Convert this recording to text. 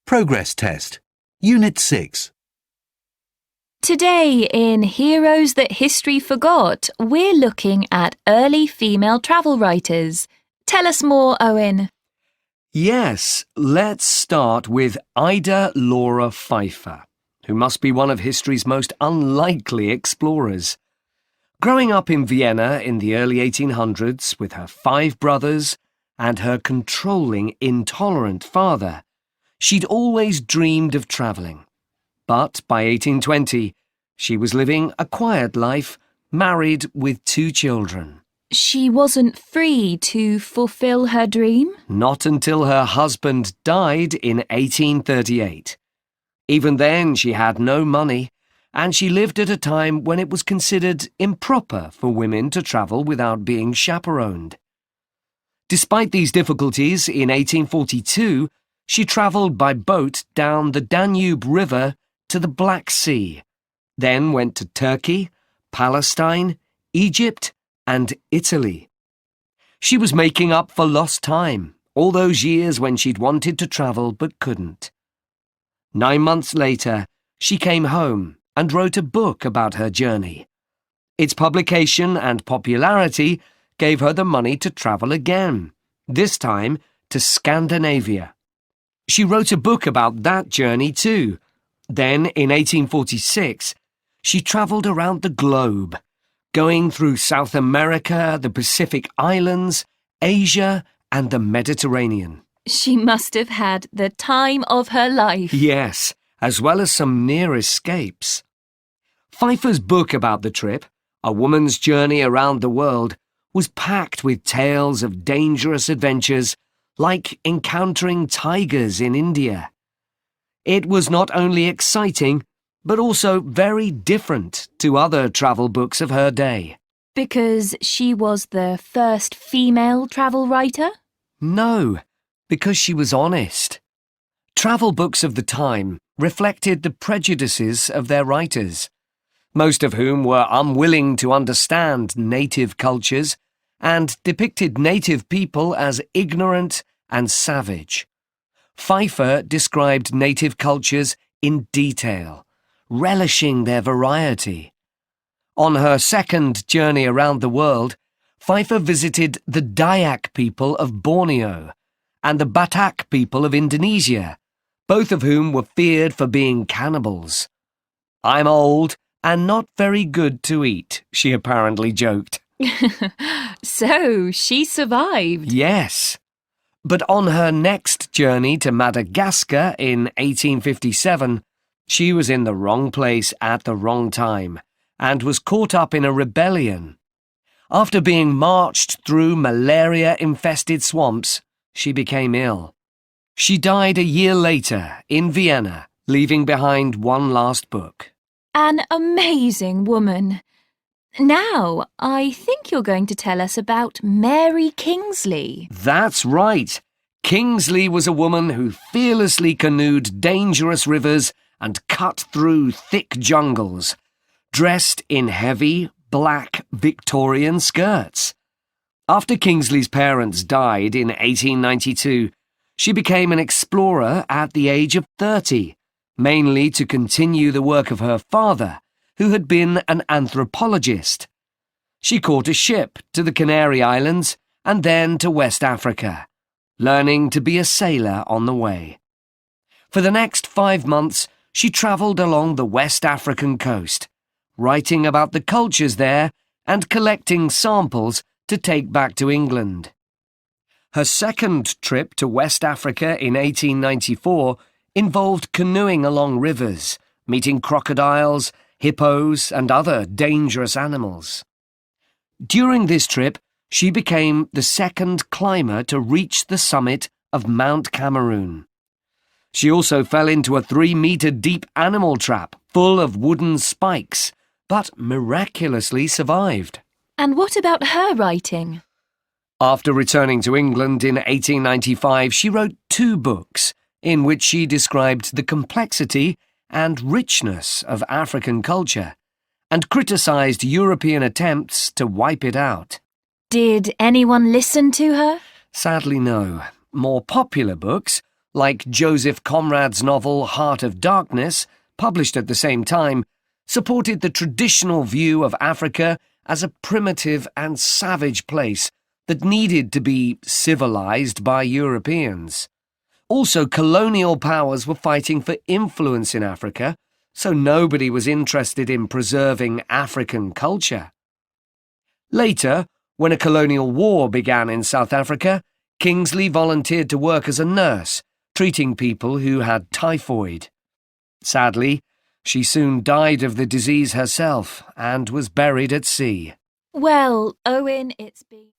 Progress Test, Unit 6. Today in Heroes That History Forgot, we're looking at early female travel writers. Tell us more, Owen. Yes, let's start with Ida Laura Pfeiffer, who must be one of history's most unlikely explorers. Growing up in Vienna in the early 1800s with her 5 brothers and her controlling, intolerant father, she'd always dreamed of travelling. But by 1820, she was living a quiet life, married with 2 children. She wasn't free to fulfill her dream? Not until her husband died in 1838. Even then, she had no money, and she lived at a time when it was considered improper for women to travel without being chaperoned. Despite these difficulties, in 1842, she travelled by boat down the Danube River to the Black Sea, then went to Turkey, Palestine, Egypt, and Italy. She was making up for lost time, all those years when she'd wanted to travel but couldn't. 9 months later, she came home and wrote a book about her journey. Its publication and popularity gave her the money to travel again, this time to Scandinavia. She wrote a book about that journey too. Then, in 1846, she travelled around the globe, going through South America, the Pacific Islands, Asia, and the Mediterranean. She must have had the time of her life. Yes, as well as some near escapes. Pfeiffer's book about the trip, A Woman's Journey Around the World, was packed with tales of dangerous adventures like encountering tigers in India. It was not only exciting, but also very different to other travel books of her day. Because she was the first female travel writer? No, because she was honest. Travel books of the time reflected the prejudices of their writers, most of whom were unwilling to understand native cultures and depicted native people as ignorant and savage. Pfeiffer described native cultures in detail, relishing their variety. On her second journey around the world, Pfeiffer visited the Dayak people of Borneo and the Batak people of Indonesia, both of whom were feared for being cannibals. "I'm old and not very good to eat," she apparently joked. So, she survived. Yes. But on her next journey to Madagascar in 1857, she was in the wrong place at the wrong time and was caught up in a rebellion. After being marched through malaria-infested swamps, she became ill. She died a year later in Vienna, leaving behind one last book. An amazing woman. Now, I think you're going to tell us about Mary Kingsley. That's right. Kingsley was a woman who fearlessly canoed dangerous rivers and cut through thick jungles, dressed in heavy, black Victorian skirts. After Kingsley's parents died in 1892, she became an explorer at the age of 30, mainly to continue the work of her father, who had been an anthropologist. She caught a ship to the Canary Islands and then to West Africa, learning to be a sailor on the way. For the next 5 months, she travelled along the West African coast, writing about the cultures there and collecting samples to take back to England. Her second trip to West Africa in 1894 involved canoeing along rivers, meeting crocodiles, hippos, and other dangerous animals. During this trip, she became the second climber to reach the summit of Mount Cameroon. She also fell into a 3-metre-deep animal trap full of wooden spikes, but miraculously survived. And what about her writing? After returning to England in 1895, she wrote 2 books in which she described the complexity and richness of African culture, and criticised European attempts to wipe it out. Did anyone listen to her? Sadly, no. More popular books, like Joseph Conrad's novel Heart of Darkness, published at the same time, supported the traditional view of Africa as a primitive and savage place that needed to be civilized by Europeans. Also, colonial powers were fighting for influence in Africa, so nobody was interested in preserving African culture. Later, when a colonial war began in South Africa, Kingsley volunteered to work as a nurse, treating people who had typhoid. Sadly, she soon died of the disease herself and was buried at sea. Well, Owen, it's been...